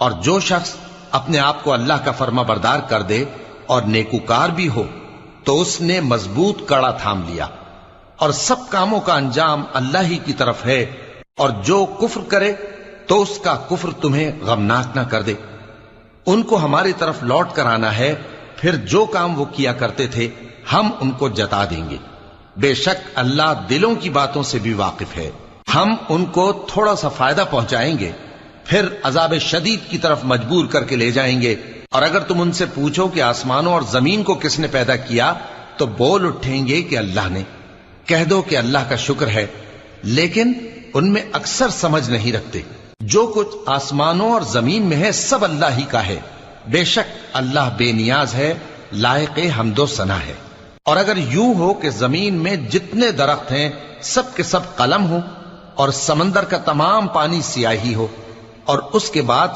اور جو شخص اپنے آپ کو اللہ کا فرما بردار کر دے اور نیکوکار بھی ہو تو اس نے مضبوط کڑا تھام لیا، اور سب کاموں کا انجام اللہ ہی کی طرف ہے، اور جو کفر کرے تو اس کا کفر تمہیں غمناک نہ کر دے۔ ان کو ہماری طرف لوٹ کر آنا ہے، پھر جو کام وہ کیا کرتے تھے ہم ان کو جتا دیں گے۔ بے شک اللہ دلوں کی باتوں سے بھی واقف ہے۔ ہم ان کو تھوڑا سا فائدہ پہنچائیں گے، پھر عذاب شدید کی طرف مجبور کر کے لے جائیں گے۔ اور اگر تم ان سے پوچھو کہ آسمانوں اور زمین کو کس نے پیدا کیا تو بول اٹھیں گے کہ اللہ نے۔ کہہ دو کہ اللہ کا شکر ہے، لیکن ان میں اکثر سمجھ نہیں رکھتے۔ جو کچھ آسمانوں اور زمین میں ہے سب اللہ ہی کا ہے، بے شک اللہ بے نیاز ہے، لائق حمد و ثنا ہے۔ اور اگر یوں ہو کہ زمین میں جتنے درخت ہیں سب کے سب قلم ہو، اور سمندر کا تمام پانی سیاہی ہو، اور اس کے بعد